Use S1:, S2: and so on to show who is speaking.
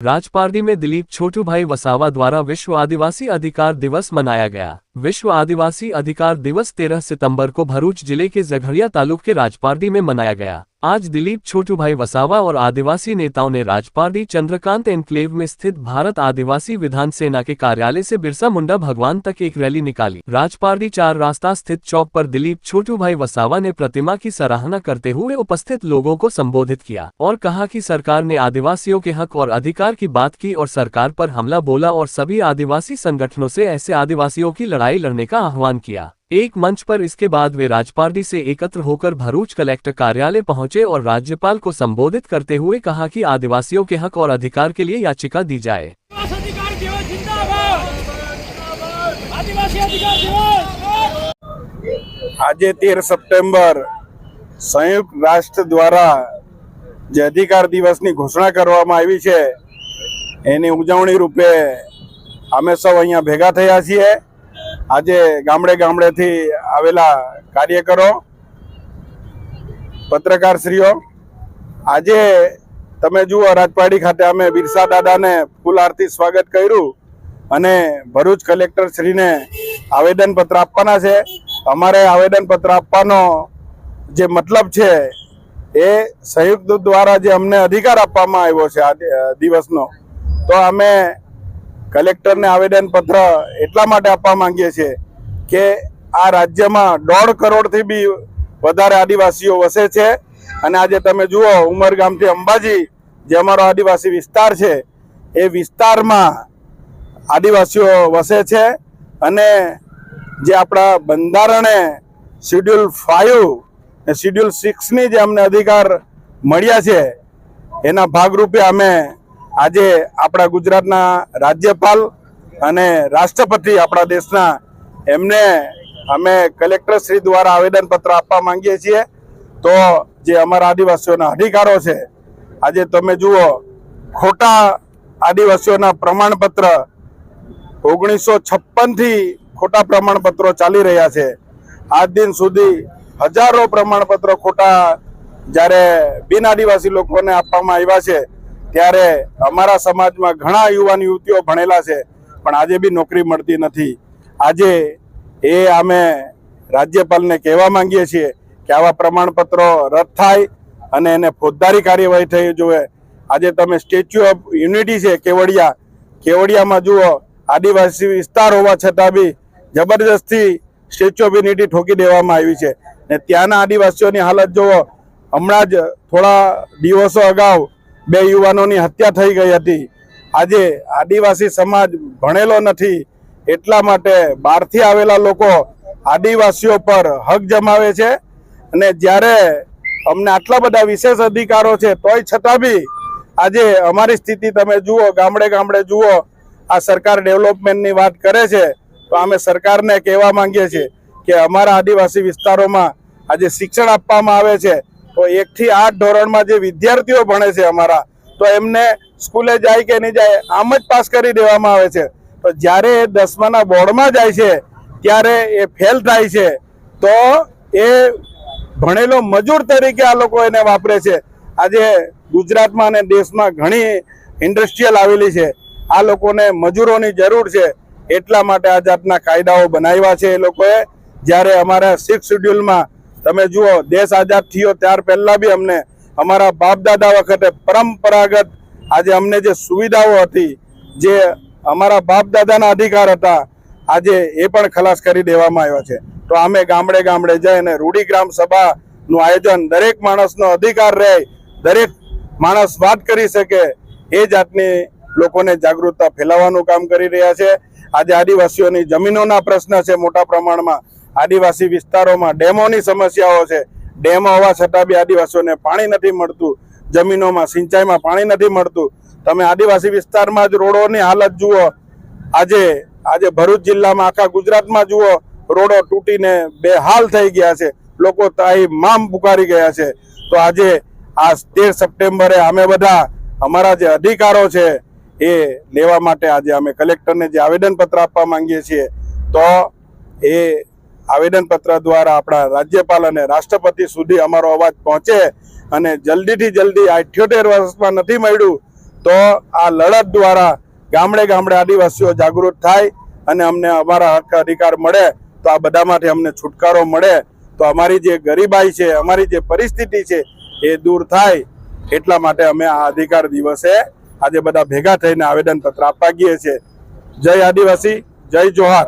S1: राजपारडी में दिलीप छोटूभाई वसावा द्वारा विश्व आदिवासी अधिकार दिवस मनाया गया। विश्व आदिवासी अधिकार दिवस 13 सितंबर को भरूच जिले के जघड़िया तालुक के राजपारडी में मनाया गया। आज दिलीप छोटूभाई वसावा और आदिवासी नेताओं ने राजपारडी चंद्रकांत एनक्लेव में स्थित भारत आदिवासी विधान सेना के कार्यालय से बिरसा मुंडा भगवान तक एक रैली निकाली। राजपारडी 4 रास्ता स्थित चौक पर दिलीप छोटूभाई वसावा ने प्रतिमा की सराहना करते हुए उपस्थित लोगों को संबोधित किया और कहा कि सरकार ने आदिवासियों के हक और अधिकार की बात की और सरकार पर हमला बोला और सभी आदिवासी संगठनों से ऐसे आदिवासियों की लड़ाई लड़ने का आह्वान किया। एक मंच पर इसके बाद वे राजपारडी से एकत्र होकर भरूच कलेक्टर कार्यालय पहुंचे और राज्यपाल को संबोधित करते हुए कहा कि आदिवासियों के हक और अधिकार के लिए याचिका दी जाए।
S2: आज 13 सप्टेम्बर संयुक्त राष्ट्र द्वारा જે અધિકાર દિવસની ઘોષણા કરવામાં આવી છે એની ઉજવણી રૂપે અમે સૌ અહીંયા ભેગા થયા છીએ। આજે ગામડે ગામડેથી આવેલા કાર્યકરો, પત્રકારશ્રીઓ, આજે તમે જુઓ રાજપારડી ખાતે અમે બિરસા દાદાને ફૂલ આરતી સ્વાગત કર્યું અને ભરૂચ કલેક્ટરશ્રીને આવેદનપત્ર આપવાના છે। અમારે આવેદનપત્ર આપવાનો જે મતલબ છે એ સંયુક્ત દ્વારા જે અમને અધિકાર આપવામાં આવ્યો છે આ દિવસનો, તો અમે કલેક્ટરને આવેદનપત્ર એટલા માટે આપવા માંગીએ છીએ કે આ રાજ્યમાં 1.5 કરોડથી બી વધારે આદિવાસીઓ વસે છે અને આજે તમે જુઓ ઉમરગામથી અંબાજી જે અમારો આદિવાસી વિસ્તાર છે એ વિસ્તારમાં આદિવાસીઓ વસે છે અને જે આપણા બંધારણે શેડ્યુલ 5 શેડ્યુલ 6 ની જે અમને અધિકાર મળ્યા છે એના ભાગરૂપે અમે આજે આપણા ગુજરાતના રાજ્યપાલ અને રાષ્ટ્રપતિ આપણા દેશના એમને અમે કલેક્ટરશ્રી દ્વારા આવેદનપત્ર આપવા માંગીએ છીએ। તો જે અમારા આદિવાસીઓના અધિકારો છે આજે તમે જુઓ ખોટા આદિવાસીઓના પ્રમાણપત્ર 1956 થી ખોટા પ્રમાણપત્રો ચાલી રહ્યા છે। આજ દિન સુધી હજારો પ્રમાણપત્રો ખોટા જ્યારે બિન આદિવાસી લોકોને આપવામાં આવ્યા છે ત્યારે અમારા સમાજમાં ઘણા યુવાન યુવતીઓ ભણેલા છે પણ આજે બી નોકરી મળતી નથી। આજે એ અમે રાજ્યપાલને કહેવા માંગીએ છીએ કે આવા પ્રમાણપત્રો રદ થાય અને એને ફોજદારી કાર્યવાહી થઈ જોઈએ। આજે તમે સ્ટેચ્યુ ઓફ યુનિટી છે કેવડિયામાં જુઓ આદિવાસી વિસ્તાર હોવા છતાં બી જબરજસ્તી સ્ટેચ્યુ ઓફ યુનિટી ઠોકી દેવામાં આવી છે ને ત્યાંના આદિવાસીઓની હાલત જુઓ। હમણાં જ થોડા દિવસો અગાઉ 2 યુવાનોની હત્યા થઈ ગઈ હતી। આજે આદિવાસી સમાજ ભણેલો નથી એટલા માટે બહારથી આવેલા લોકો આદિવાસીઓ પર હક જમાવે છે અને જ્યારે અમને આટલા બધા વિશેષ અધિકારો છે તોય છતાં બી આજે અમારી સ્થિતિ તમે જુઓ, ગામડે ગામડે જુઓ આ સરકાર ડેવલપમેન્ટની વાત કરે છે તો અમે સરકારને કહેવા માંગીએ છીએ કે અમારા આદિવાસી વિસ્તારોમાં આજે શિક્ષણ આપવામાં આવે છે તો 1 થી 8 ધોરણમાં જે વિદ્યાર્થીઓ ભણે છે અમારા તો એમને સ્કૂલે જાય કે નહીં જાય આમ જ પાસ કરી દેવામાં આવે છે। તો જ્યારે 10માના બોર્ડમાં જાય છે ત્યારે એ ફેલ થાય છે તો એ ભણેલો મજૂર તરીકે આ લોકો એને વાપરે છે। આજે ગુજરાતમાં અને દેશમાં ઘણી ઇન્ડસ્ટ્રીયલ આવેલી છે, આ લોકોને મજૂરોની જરૂર છે એટલા માટે આ જાતના કાયદાઓ બનાવ્યા છે એ લોકોએ। જ્યારે અમારા 6 શેડ્યુલમાં તમે જુઓ દેશ આઝાદ થયો ત્યાર પહેલા બી અમને અમારા બાપ દાદા વખતે પરંપરાગત આજે અમને જે સુવિધાઓ હતી જે અમારા બાપ દાદાના અધિકાર હતા આજે એ પણ ખલાસ કરી દેવામાં આવ્યા છે। તો અમે ગામડે ગામડે જઈને રૂઢિગ્રામ સભાનું આયોજન દરેક માણસનો અધિકાર રહે, દરેક માણસ વાત કરી શકે એ જાતની લોકોને જાગૃતતા ફેલાવવાનું કામ કરી રહ્યા છે। આજે આદિવાસીઓની જમીનોના પ્રશ્ન છે મોટા પ્રમાણમાં, આદિવાસી વિસ્તારોમાં ડેમોની સમસ્યાઓ છે, ડેમો હોવા છતાં બી આદિવાસીઓને પાણી નથી મળતું, જમીનોમાં સિંચાઈમાં પાણી નથી મળતું। તમે આદિવાસી વિસ્તારમાં જ રોડોની હાલત જુઓ, આજે ભરૂચ જિલ્લામાં આખા ગુજરાતમાં જુઓ રોડો તૂટીને બેહાલ થઈ ગયા છે, લોકો તાઈ મામ પુકારી ગયા છે। તો આજે આ 13 સપ્ટેમ્બરે અમે બધા અમારા જે અધિકારો છે એ લેવા માટે આજે અમે કલેક્ટરને જે આવેદનપત્ર આપવા માંગીએ છીએ તો એ આવેદનપત્ર દ્વારા આપણા રાજ્યપાલ અને રાષ્ટ્રપતિ સુધી અમારો અવાજ પહોંચે અને જલ્દીથી જલ્દી 78 વર્ષમાં નથી મળ્યું તો આ લડત દ્વારા ગામડે ગામડે આદિવાસીઓ જાગૃત થાય અને અમને અમારા હક અધિકાર મળે, તો આ બધામાંથી અમને છુટકારો મળે, તો અમારી જે ગરીબાઈ છે, અમારી જે પરિસ્થિતિ છે એ દૂર થાય. એટલા માટે અમે આ અધિકાર દિવસે આજે બધા ભેગા થઈને આવેદન પત્ર આપવા ગઈએ છીએ. જય આદિવાસી, જય જોહાર.